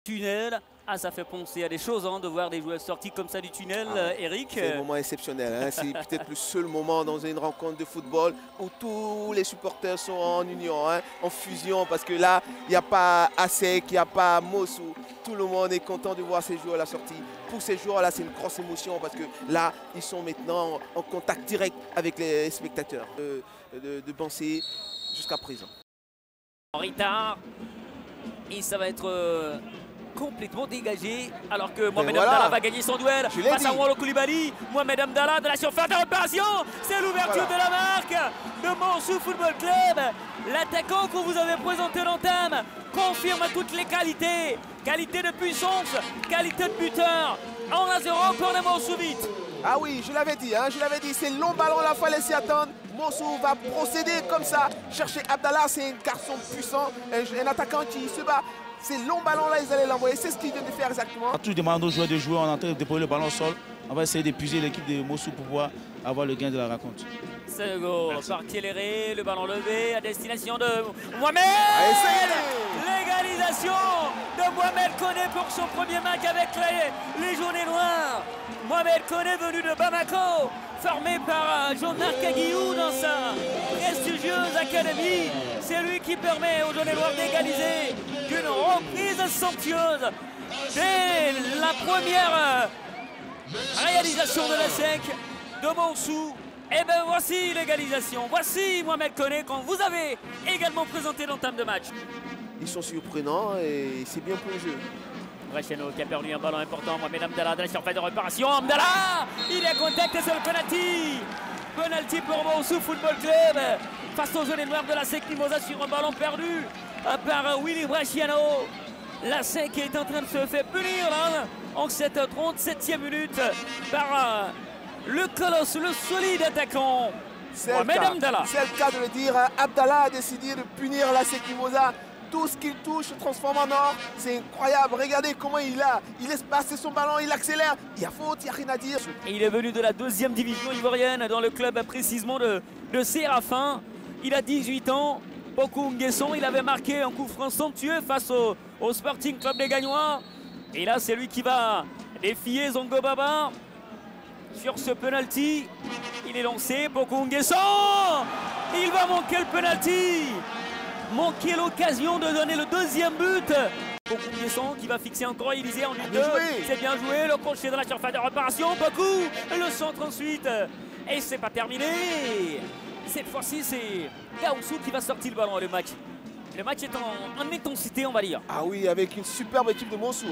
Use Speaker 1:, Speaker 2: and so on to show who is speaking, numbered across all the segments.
Speaker 1: Tunnel, ah ça fait penser à des choses de voir des joueurs sortis comme ça du tunnel, Eric.
Speaker 2: C'est un moment exceptionnel, hein. C'est peut-être le seul moment dans une rencontre de football où tous les supporters sont en union, hein, en fusion, parce que là, il n'y a pas Asek, il n'y a pas Mossou. Tout le monde est content de voir ces joueurs à la sortie. Pour ces joueurs-là, c'est une grosse émotion parce que là, ils sont maintenant en contact direct avec les spectateurs de penser jusqu'à présent.
Speaker 1: Rita, et ça va être complètement dégagé alors que Mohamed Abdallah va gagner son duel face à Wolo Koulibaly. Mohamed Abdallah de la surface de réparation, c'est l'ouverture de la marque de Montsou Football Club. L'attaquant que vous avez présenté l'entame confirme toutes les qualités. Qualité de puissance, qualité de buteur. 1-0 pour les Montsou vite.
Speaker 2: Ah oui, je l'avais dit, c'est long ballon, la fallait s'y attendre. Montsou va procéder comme ça, chercher Abdallah, c'est un garçon puissant, un attaquant qui se bat. Ces longs ballons-là, ils allaient l'envoyer. C'est ce qu'ils viennent de faire exactement.
Speaker 3: On tout demande aux joueurs de jouer, on est en train de déposer le ballon au sol. On va essayer d'épuiser l'équipe de Montsou pour pouvoir avoir le gain de la rencontre.
Speaker 1: C'est le goal par Thieléré, le ballon levé à destination de Mohamed. L'égalisation de Mohamed Koné pour son premier match avec les jaunes et noirs. Mohamed Koné venu de Bamako, formé par Jean-Marc Aguillou dans sa prestigieuse académie. C'est lui qui permet aux jaunes et noirs d'égaliser d'une reprise somptueuse dès la première réalisation de la SEC de Montsou. Et bien voici l'égalisation, voici Mohamed Koné quand vous avez également présenté l'entame de match.
Speaker 2: Ils sont surprenants et c'est bien pour le jeu.
Speaker 1: Brecheno qui a perdu un ballon important, Mohamed Abdallah de la surface de réparation. Abdallah, il est contact sur le penalty. Penalty pour Montsou Football Club face aux jaunes et noirs de la SEC Mimosa sur un ballon perdu par Willy Brecheno. La SEC est en train de se faire punir là, en cette 37e minute par le colosse, le solide attaquant Mohamed Abdallah.
Speaker 2: C'est le cas de le dire, Abdallah a décidé de punir la SEC Mimosa. Tout ce qu'il touche se transforme en or. C'est incroyable. Regardez comment il laisse passer son ballon, il accélère. Il y a faute, il n'y a rien à dire.
Speaker 1: Et il est venu de la 2e division ivoirienne dans le club précisément de Séraphin. Il a 18 ans. Bokou Nguesson, il avait marqué un coup franc somptueux face au Sporting Club des Gagnois. Et là, c'est lui qui va défier Zongo Baba sur ce penalty. Il est lancé, Bokou Nguesson. Il va manquer le penalty. Manquer l'occasion de donner le 2e but. Bokou Nguesson qui va fixer encore Élysée en 1-2. C'est bien joué, le crochet dans la surface de réparation. Bokou, le centre ensuite. Et c'est pas terminé. Cette fois-ci, c'est Gaoussou qui va sortir le ballon le match. Le match est en intensité, on va dire.
Speaker 2: Ah oui, avec une superbe équipe de Montsou.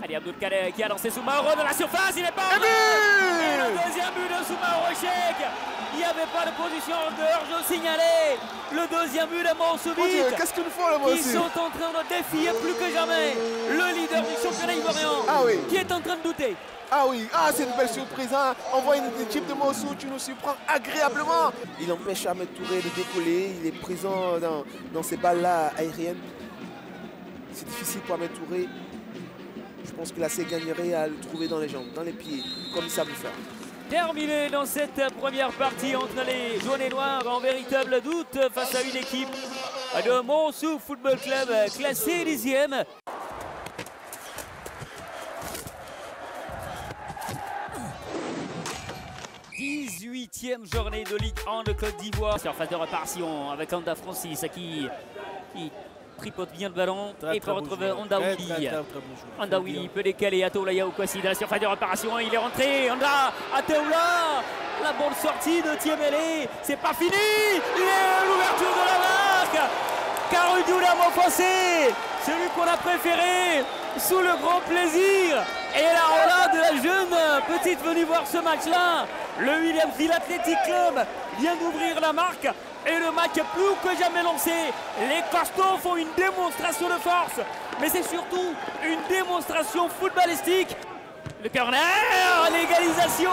Speaker 1: Allez, Abdoul Kader qui a lancé Soumaoro dans la surface, il n'est pas en
Speaker 2: Et
Speaker 1: le 2e but de Soumaoro Cheikh. Il n'y avait pas de position de hors-jeu signalée. Le 2e but de Montsou vite.
Speaker 2: Qu'est-ce qu'ils font là, Montsou?
Speaker 1: Ils sont en train de défier plus que jamais le leader du championnat ivoirien, qui est en train de douter.
Speaker 2: Ah oui, c'est une belle surprise. On voit une équipe de Montsou, tu nous surprends agréablement. Il empêche Ahmed Touré de décoller, il est présent dans ces balles-là aériennes. C'est difficile pour Ahmed Touré. Je pense que la SEC gagnerait à le trouver dans les jambes, dans les pieds, comme il savent le faire.
Speaker 1: Terminé dans cette première partie entre les jaunes et noirs en véritable doute face à une équipe de Montsou Football Club classée 10e. 18e journée de Ligue 1 de Côte d'Ivoire. Surface de réparation avec Anda Francis qui tripote bien le ballon et peut retrouver Anda Willy. Anda Willy peut décaler Atoula Kwasi dans la surface de réparation. Il est rentré. Anda Atoula. La bonne sortie de Thiemele. C'est pas fini. L'ouverture de la marque. Karudoula Mofossé. Celui qu'on a préféré sous le grand plaisir. Et la relade de la jeune petite venue voir ce match-là. Le Williamsville Athletic Club vient d'ouvrir la marque. Et le match est plus que jamais lancé. Les costauds font une démonstration de force. Mais c'est surtout une démonstration footballistique. Le corner, l'égalisation.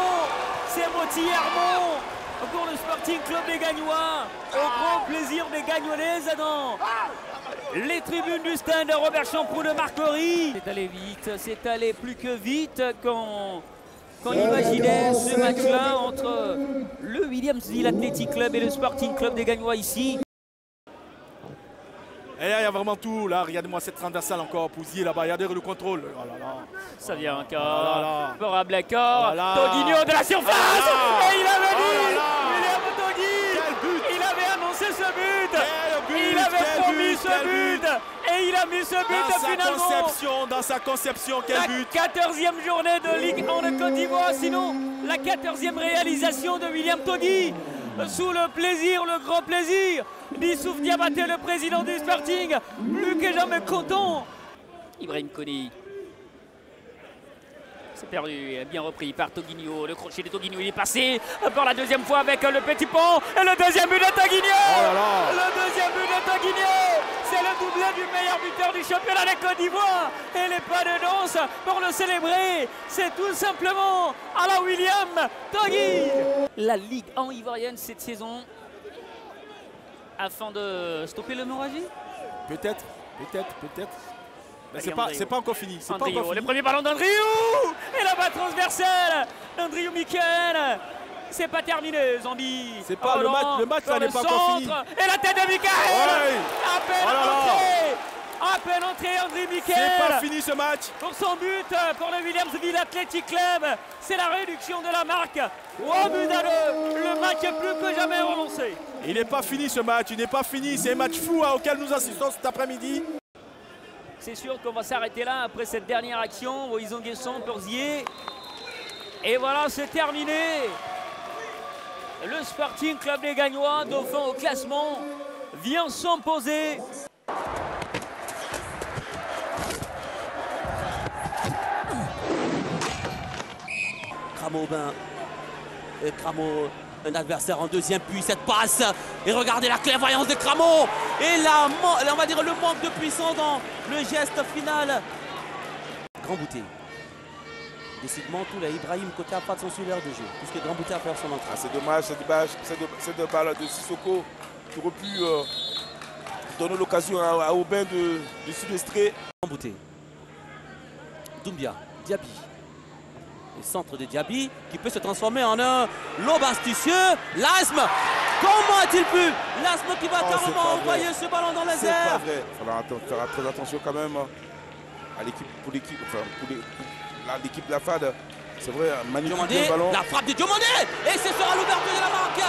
Speaker 1: C'est Moti Hermon pour le Sporting Club des Gagnois. Au grand plaisir des Gagnolais dans les tribunes du stand de Robert Champrou de Marcory. C'est allé vite, c'est allé plus que vite quand on imaginait ce match-là entre le Williamsville Athletic Club et le Sporting Club des Gagnois ici.
Speaker 4: Et là, il y a vraiment tout. Là, regardez-moi cette transversale encore. Pouzier là-bas, regardez le contrôle. Oh là là.
Speaker 1: Ça vient encore.
Speaker 4: Oh là là.
Speaker 1: Favorable accord.
Speaker 4: Oh là là.
Speaker 1: Toguinho de la surface.
Speaker 4: Oh là là.
Speaker 1: Et il avait dit.
Speaker 4: Oh là là.
Speaker 1: William Otogui.
Speaker 4: Quel but.
Speaker 1: Il avait annoncé ce but.
Speaker 4: Quel but.
Speaker 1: Il avait
Speaker 4: Quel
Speaker 1: promis
Speaker 4: but.
Speaker 1: ce
Speaker 4: Quel
Speaker 1: but. Et il a mis ce but finalement.
Speaker 4: Dans sa conception, quel but.
Speaker 1: La 14e journée de Ligue 1 de Côte d'Ivoire. Sinon, la 14e réalisation de William Togui. Sous le plaisir, le grand plaisir d'Issouf Diabaté, le président du Sporting, plus que jamais content. Ibrahim Koni. C'est perdu, bien repris par Toguinho. Le crochet de Toguinho, il est passé pour la deuxième fois avec le petit pont. Et le deuxième but de Toguinho.
Speaker 4: Oh là là.
Speaker 1: Le deuxième but de Toguinho. C'est le doublé du meilleur buteur du championnat de Côte d'Ivoire. Et les pas de danse pour le célébrer. C'est tout simplement à la William Togui. La Ligue 1 ivoirienne cette saison, afin de stopper l'hémorragie.
Speaker 4: Peut-être. Mais c'est pas encore fini. C'est pas
Speaker 1: Andriou,
Speaker 4: encore fini.
Speaker 1: le premier ballon d'Andriou. Et la balle transversale d'Andriou Michael. C'est pas terminé, Zambi.
Speaker 4: C'est pas le match là n'est pas encore fini.
Speaker 1: Et la tête de Michael.
Speaker 4: Ouais.
Speaker 1: À peine entré, Andriou Michael.
Speaker 4: C'est pas fini ce match.
Speaker 1: Pour son but, pour le Williamsville Athletic Club, c'est la réduction de la marque. 3 buts à 2. Le match est plus que jamais relancé.
Speaker 4: Il n'est pas fini ce match, il n'est pas fini. C'est un match fou auquel nous assistons cet après-midi.
Speaker 1: C'est sûr qu'on va s'arrêter là après cette dernière action. Ils ont Guesson, Porzier. Et voilà, c'est terminé. Le Sporting Club des Gagnois, dauphin au classement, vient s'imposer.
Speaker 5: Cramo, Cramo, un adversaire en deuxième, puis cette passe. Et regardez la clairvoyance de Cramo. Et là, on va dire le manque de puissance dans le geste final. Grand Bouté. Décidément, tout là, Ibrahim côté Afad sont sur l'air de jeu, puisque Grand Bouté a fait son entrée.
Speaker 2: Ah, c'est dommage, cette balle de Sissoko qui aurait pu donner l'occasion à Aubin de s'illustrer.
Speaker 5: Grand Bouté. Doumbia, Diaby. Le centre de Diaby qui peut se transformer en un lobe astucieux. L'Asme, comment a-t-il pu? L'Asme qui va carrément envoyer ce ballon dans les airs.
Speaker 2: C'est pas vrai. Il faudra faire très attention quand même à l'équipe, pour l'équipe de la FAD. C'est vrai, magnifique le ballon.
Speaker 5: La frappe de Diomandé. Et ce sera l'ouverture de la marque.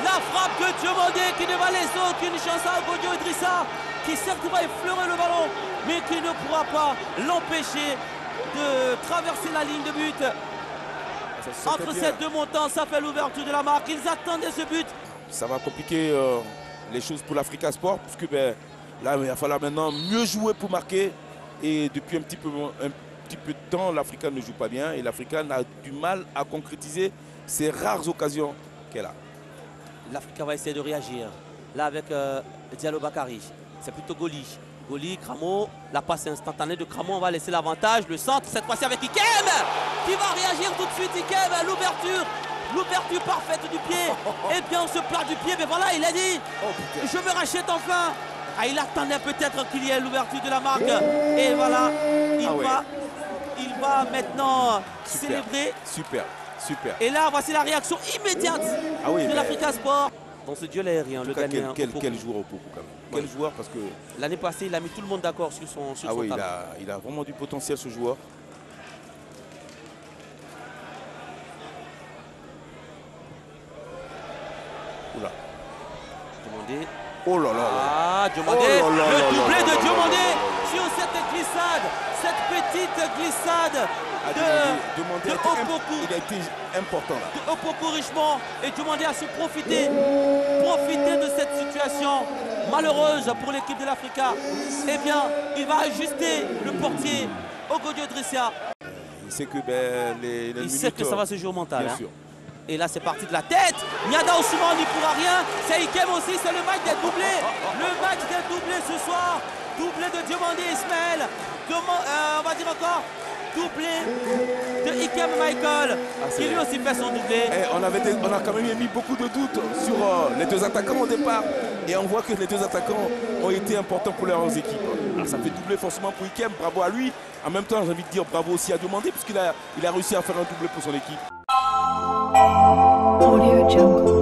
Speaker 5: La frappe de Diomandé qui ne va laisser aucune chance à Godio Idrissa, qui certes va effleurer le ballon, mais qui ne pourra pas l'empêcher de traverser la ligne de but. Entre ces deux montants, ça fait l'ouverture de la marque. Ils attendaient ce but.
Speaker 2: Ça va compliquer les choses pour l'Africa Sport, puisque là, il va falloir maintenant mieux jouer pour marquer. Et depuis un petit peu de temps, l'Africain ne joue pas bien. Et l'Africain a du mal à concrétiser ces rares occasions qu'elle a.
Speaker 5: L'Africain va essayer de réagir. Là, avec Diallo Bakary. C'est plutôt Goli. Goli, Cramo, la passe instantanée de Cramo, on va laisser l'avantage. Le centre, cette fois-ci avec Ikem, qui va réagir tout de suite. Ikem, l'ouverture parfaite du pied. Et bien on se plat du pied, mais voilà, il a dit, je me rachète enfin. Ah, il attendait peut-être qu'il y ait l'ouverture de la marque. Et voilà, il va maintenant célébrer.
Speaker 2: Super.
Speaker 5: Et là, voici la réaction immédiate de l'Africa Sport. Dans ce duel aérien, le Ghanéen.
Speaker 2: Quel joueur au Opoku quand même. Quel joueur, parce que
Speaker 5: l'année passée, il a mis tout le monde d'accord sur son talent.
Speaker 2: Il a vraiment du potentiel, ce joueur. Oula.
Speaker 5: Diomandé.
Speaker 2: Oh là là.
Speaker 5: Ah, Diomandé. Le doublé de Diomandé sur cette glissade. Cette petite glissade de Opoku.
Speaker 2: Il a été important là.
Speaker 5: De Opoku Richemont. Et Diomandé a su profiter de cette situation malheureuse pour l'équipe de l'Africa. Eh bien, il va ajuster le portier Ogodio Idrissa.
Speaker 2: Il sait que
Speaker 5: il sait que ça va se jouer au mental.
Speaker 2: Bien sûr.
Speaker 5: Et là, c'est parti de la tête. Niada Ousmane n'y pourra rien. C'est Ikem aussi, c'est le match des doublés. Le match des doublés ce soir. Doublé de Diomandé Ismaël. On va dire encore doublé de Ikem Michael, qui lui aussi fait son doublé.
Speaker 2: On a quand même mis beaucoup de doutes sur les deux attaquants au départ. Et on voit que les deux attaquants ont été importants pour leurs équipes. Alors ça fait doubler forcément pour Ikem, bravo à lui. En même temps, j'ai envie de dire bravo aussi à Diomandé, puisqu'il a réussi à faire un doublé pour son équipe.
Speaker 6: Audio Jungle.